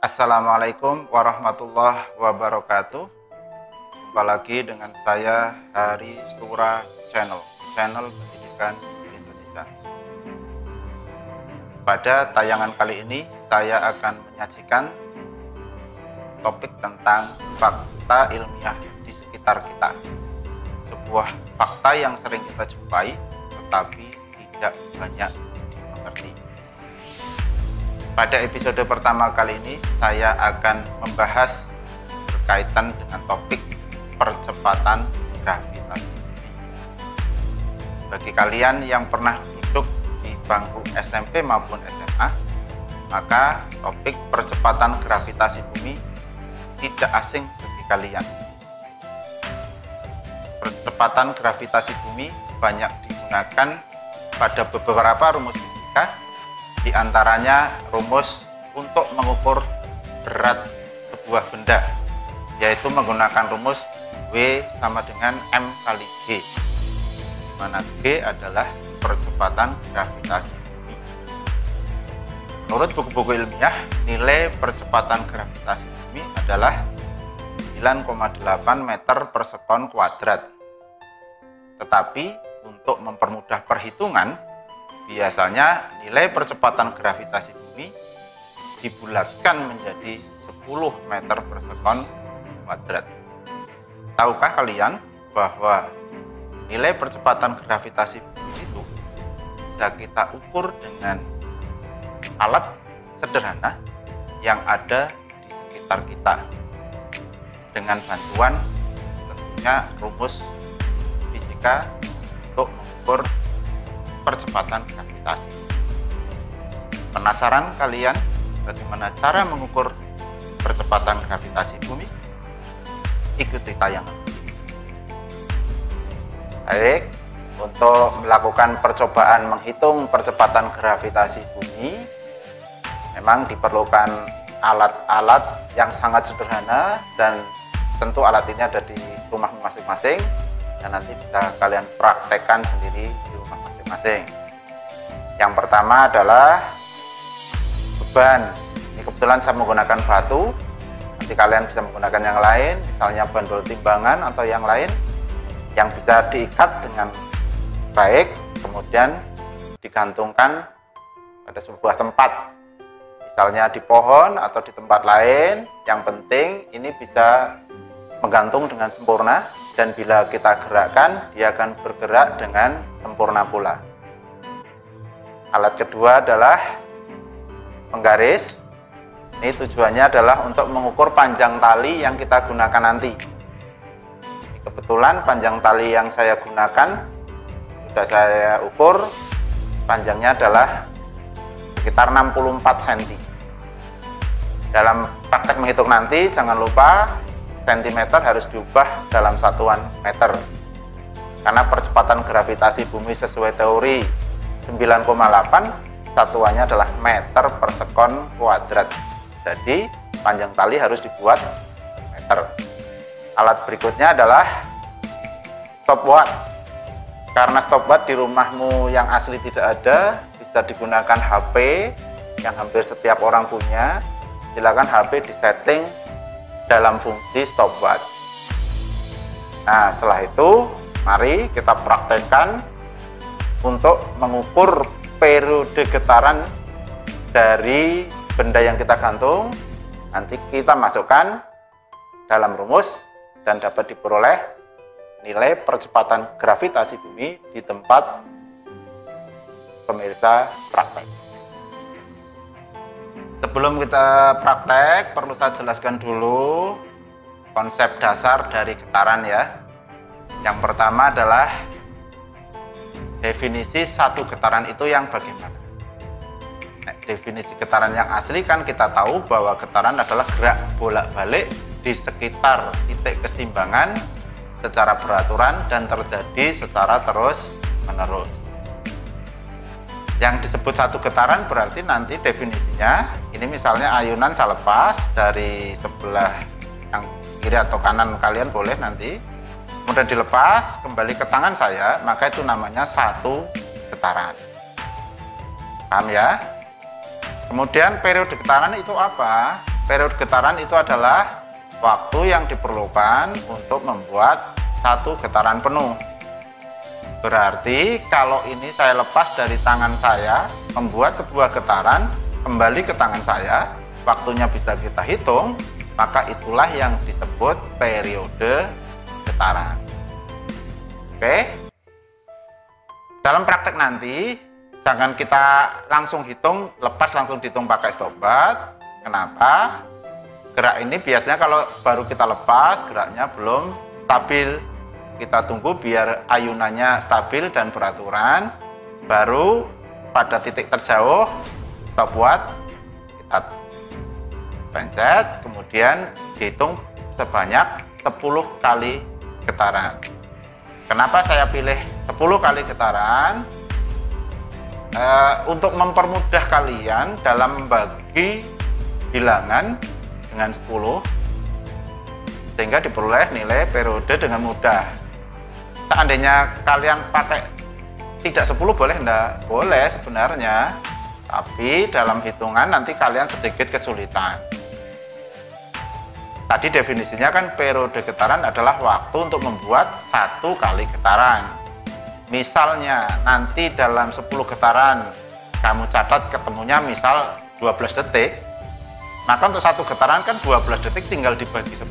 Assalamualaikum warahmatullahi wabarakatuh. Jumpa lagi dengan saya Hari Stura Channel Pendidikan Indonesia. Pada tayangan kali ini saya akan menyajikan topik tentang fakta ilmiah di sekitar kita. Sebuah fakta yang sering kita jumpai tetapi tidak banyak dimengerti. Pada episode pertama kali ini saya akan membahas berkaitan dengan topik percepatan gravitasi bumi. Bagi kalian yang pernah duduk di bangku SMP maupun SMA, maka topik percepatan gravitasi bumi tidak asing bagi kalian. Percepatan gravitasi bumi banyak digunakan pada beberapa rumus fisika, di antaranya rumus untuk mengukur berat sebuah benda, yaitu menggunakan rumus W sama dengan M kali G, di mana G adalah percepatan gravitasi bumi. Menurut buku-buku ilmiah, nilai percepatan gravitasi bumi adalah 9,8 meter per sekon kuadrat. Tetapi untuk mempermudah perhitungan, biasanya nilai percepatan gravitasi bumi dibulatkan menjadi 10 meter per sekon kuadrat. Tahukah kalian bahwa nilai percepatan gravitasi bumi itu bisa kita ukur dengan alat sederhana yang ada di sekitar kita, dengan bantuan tentunya rumus fisika untuk mengukur percepatan gravitasi. Penasaran kalian bagaimana cara mengukur percepatan gravitasi bumi? Ikuti tayangan. Baik, untuk melakukan percobaan menghitung percepatan gravitasi bumi, memang diperlukan alat-alat yang sangat sederhana, dan tentu alat ini ada di rumah masing-masing, dan nanti bisa kalian praktekkan sendiri di rumah masing-masing. Yang pertama adalah beban. Ini kebetulan saya menggunakan batu, nanti kalian bisa menggunakan yang lain, misalnya bandul timbangan atau yang lain yang bisa diikat dengan baik, kemudian digantungkan pada sebuah tempat, misalnya di pohon atau di tempat lain. Yang penting ini bisa menggantung dengan sempurna, dan bila kita gerakkan dia akan bergerak dengan sempurna pula. Alat kedua adalah penggaris. Ini tujuannya adalah untuk mengukur panjang tali yang kita gunakan nanti. Kebetulan panjang tali yang saya gunakan sudah saya ukur, panjangnya adalah sekitar 64 cm. Dalam praktek menghitung nanti jangan lupa sentimeter harus diubah dalam satuan meter, karena percepatan gravitasi bumi sesuai teori 9,8 satuannya adalah meter per sekon kuadrat. Jadi panjang tali harus dibuat meter. Alat berikutnya adalah stopwatch. Karena stopwatch di rumahmu yang asli tidak ada, bisa digunakan HP yang hampir setiap orang punya. Silakan HP disetting dalam fungsi stopwatch. Nah, setelah itu mari kita praktekkan untuk mengukur periode getaran dari benda yang kita gantung. Nanti kita masukkan dalam rumus dan dapat diperoleh nilai percepatan gravitasi bumi di tempat pemirsa praktek. Sebelum kita praktek, perlu saya jelaskan dulu konsep dasar dari getaran ya. Yang pertama adalah definisi satu getaran itu yang bagaimana. Definisi getaran yang asli kan kita tahu bahwa getaran adalah gerak bolak-balik di sekitar titik keseimbangan secara beraturan dan terjadi secara terus-menerus. Yang disebut satu getaran berarti nanti definisinya, ini misalnya ayunan saya lepas dari sebelah yang kiri atau kanan kalian boleh nanti, kemudian dilepas kembali ke tangan saya, maka itu namanya satu getaran. Paham ya? Kemudian periode getaran itu apa? periode getaran itu adalah waktu yang diperlukan untuk membuat satu getaran penuh. Berarti kalau ini saya lepas dari tangan saya, membuat sebuah getaran, kembali ke tangan saya, waktunya bisa kita hitung, maka itulah yang disebut periode getaran. Oke? Dalam praktek nanti, jangan kita langsung hitung, lepas langsung dihitung pakai stopwatch. Kenapa? Gerak ini biasanya kalau baru kita lepas, geraknya belum stabil. Kita tunggu biar ayunannya stabil dan beraturan, baru pada titik terjauh stopwatch kita pencet, kemudian dihitung sebanyak 10 kali getaran. Kenapa saya pilih 10 kali getaran? Untuk mempermudah kalian dalam membagi bilangan dengan 10, sehingga diperoleh nilai periode dengan mudah. Seandainya kalian pakai tidak 10 boleh enggak? Boleh sebenarnya, tapi dalam hitungan nanti kalian sedikit kesulitan. Tadi definisinya kan periode getaran adalah waktu untuk membuat satu kali getaran. Misalnya nanti dalam 10 getaran kamu catat ketemunya misal 12 detik, maka untuk satu getaran kan 12 detik tinggal dibagi 10.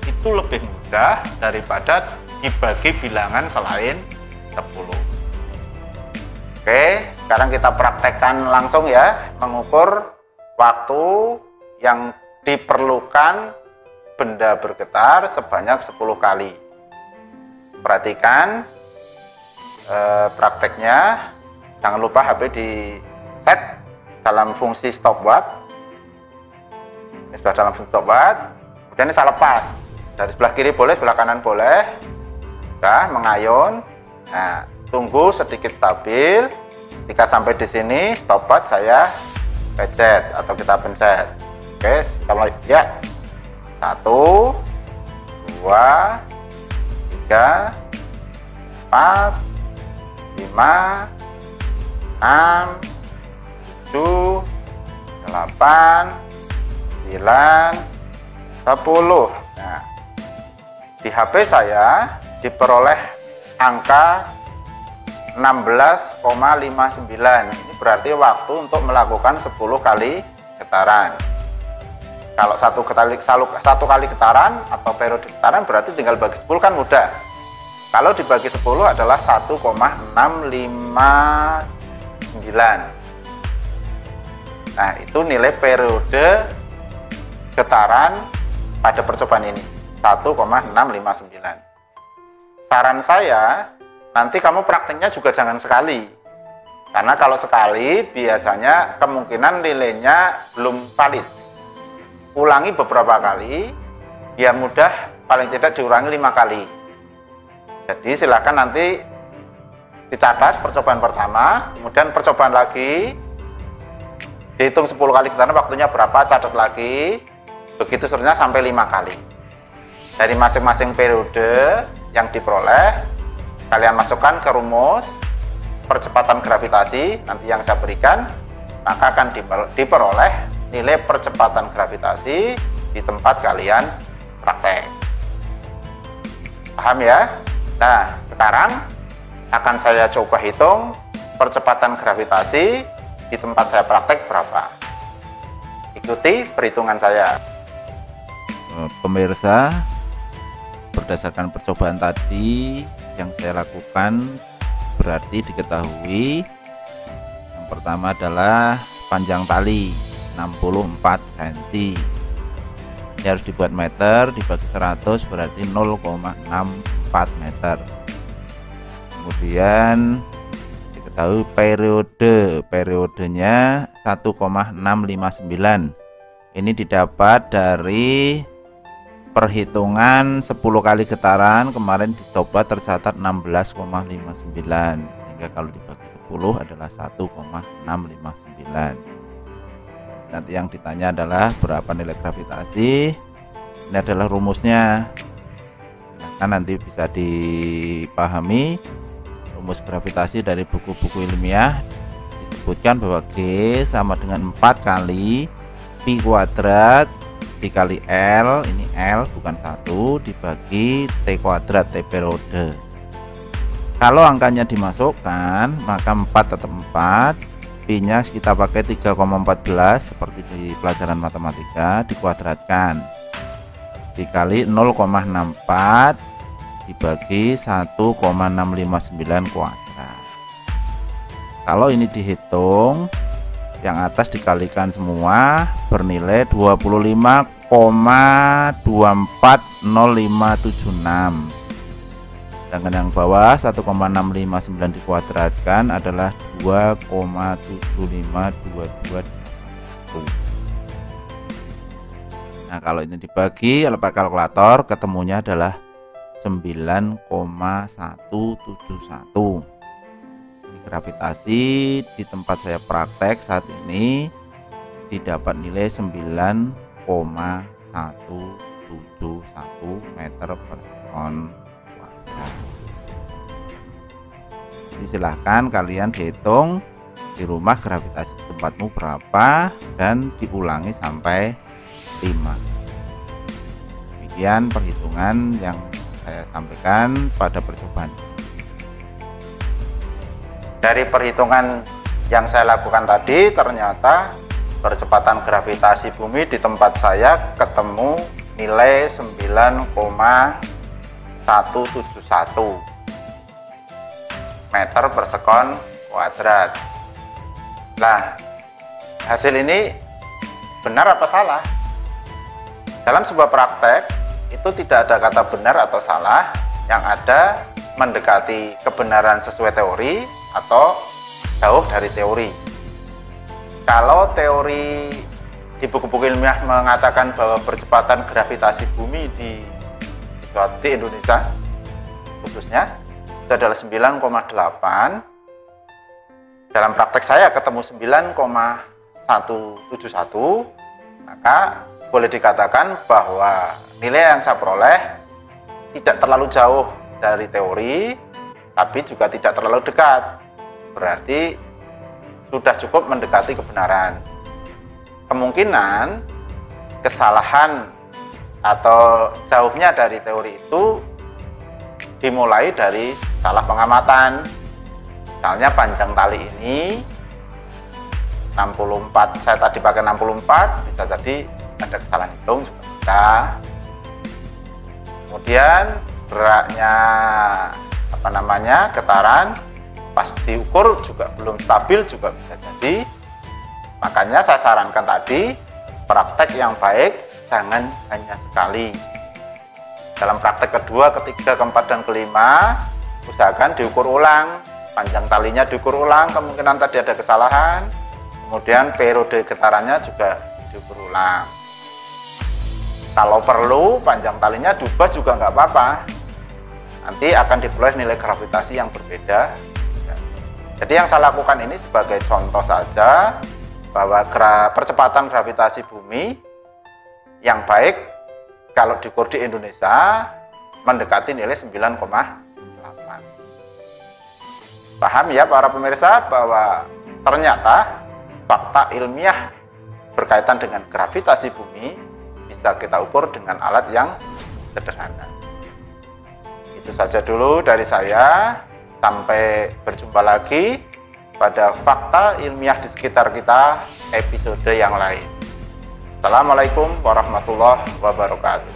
Itu lebih mudah daripada dibagi bilangan selain 10. Oke, sekarang kita praktekkan langsung ya, mengukur waktu yang diperlukan benda bergetar sebanyak 10 kali. Perhatikan prakteknya, jangan lupa HP di set dalam fungsi stopwatch. Ini sudah dalam fungsi stopwatch, kemudian ini saya lepas. Dari sebelah kiri boleh, sebelah kanan boleh. Sudah mengayun. Nah, tunggu sedikit stabil. Ketika sampai di sini, stopwatch saya pencet atau kita pencet. Oke, kita mulai ya. 1, 2, 3, 4, 5, 6, 7, 8, 9, 10. Nah, di HP saya diperoleh angka 16,59. Ini berarti waktu untuk melakukan 10 kali getaran. Kalau satu kali getaran atau periode getaran berarti tinggal bagi 10 kan mudah. Kalau dibagi 10 adalah 1,659. Nah, itu nilai periode getaran pada percobaan ini, 1,659. Saran saya, nanti kamu prakteknya juga jangan sekali. Karena kalau sekali, biasanya kemungkinan nilainya belum valid. Ulangi beberapa kali, biar mudah, paling tidak diulangi 5 kali. Jadi silakan nanti dicatat percobaan pertama, kemudian percobaan lagi, dihitung 10 kali getaran, waktunya berapa, catat lagi, begitu seterusnya sampai 5 kali. Dari masing-masing periode yang diperoleh, kalian masukkan ke rumus percepatan gravitasi nanti yang saya berikan, maka akan diperoleh nilai percepatan gravitasi di tempat kalian praktek. Paham ya? Nah, sekarang akan saya coba hitung percepatan gravitasi di tempat saya praktek berapa. Ikuti perhitungan saya. Pemirsa, berdasarkan percobaan tadi yang saya lakukan, berarti diketahui yang pertama adalah panjang tali 64 cm. Ini harus dibuat meter, dibagi 100 berarti 0,64 meter. Kemudian diketahui periodenya 1,659. Ini didapat dari perhitungan 10 kali getaran kemarin di stopwatch tercatat 16,59, sehingga kalau dibagi 10 adalah 1,659. Nanti yang ditanya adalah berapa nilai gravitasi. Ini adalah rumusnya, nah, nanti bisa dipahami rumus gravitasi dari buku-buku ilmiah. Disebutkan bahwa G sama dengan 4 kali pi kuadrat dikali L, ini L bukan 1, dibagi T kuadrat, T periode. Kalau angkanya dimasukkan maka 4 tetap 4, pi nya kita pakai 3,14 seperti di pelajaran matematika, dikuadratkan dikali 0,64 dibagi 1,659 kuadrat. Kalau ini dihitung, yang atas dikalikan semua bernilai 25,240576. Sedangkan yang bawah 1,659 dikuadratkan adalah 2,75221. Nah, kalau ini dibagi pakai kalkulator ketemunya adalah 9,171. Gravitasi di tempat saya praktek saat ini didapat nilai 9,171 meter per sekon kuadrat. Jadi silahkan kalian dihitung di rumah gravitasi di tempatmu berapa dan diulangi sampai 5. Demikian perhitungan yang saya sampaikan pada percobaan. Dari perhitungan yang saya lakukan tadi, ternyata percepatan gravitasi bumi di tempat saya ketemu nilai 9,171 meter per sekon kuadrat. Nah, hasil ini benar apa salah? Dalam sebuah praktek itu tidak ada kata benar atau salah, yang ada mendekati kebenaran sesuai teori atau jauh dari teori. Kalau teori di buku-buku ilmiah mengatakan bahwa percepatan gravitasi bumi di Indonesia khususnya itu adalah 9,8, dalam praktek saya ketemu 9,171, maka boleh dikatakan bahwa nilai yang saya peroleh tidak terlalu jauh dari teori, tapi juga tidak terlalu dekat. Berarti sudah cukup mendekati kebenaran. Kemungkinan kesalahan atau jauhnya dari teori itu dimulai dari salah pengamatan. Misalnya panjang tali ini 64, saya tadi pakai 64, bisa jadi ada kesalahan hitung juga bisa. Kemudian geraknya getaran pas diukur juga belum stabil juga bisa jadi. Makanya saya sarankan tadi praktek yang baik jangan hanya sekali. Dalam praktek kedua, ketiga, keempat, dan kelima usahakan diukur ulang, panjang talinya diukur ulang, kemungkinan tadi ada kesalahan, kemudian periode getarannya juga diukur ulang. Kalau perlu panjang talinya diubah juga nggak apa-apa, nanti akan diperoleh nilai gravitasi yang berbeda. Jadi yang saya lakukan ini sebagai contoh saja bahwa percepatan gravitasi bumi yang baik kalau diukur di Indonesia mendekati nilai 9,8. Paham ya para pemirsa bahwa ternyata fakta ilmiah berkaitan dengan gravitasi bumi bisa kita ukur dengan alat yang sederhana. Itu saja dulu dari saya. Sampai berjumpa lagi pada fakta ilmiah di sekitar kita episode yang lain. Assalamualaikum warahmatullahi wabarakatuh.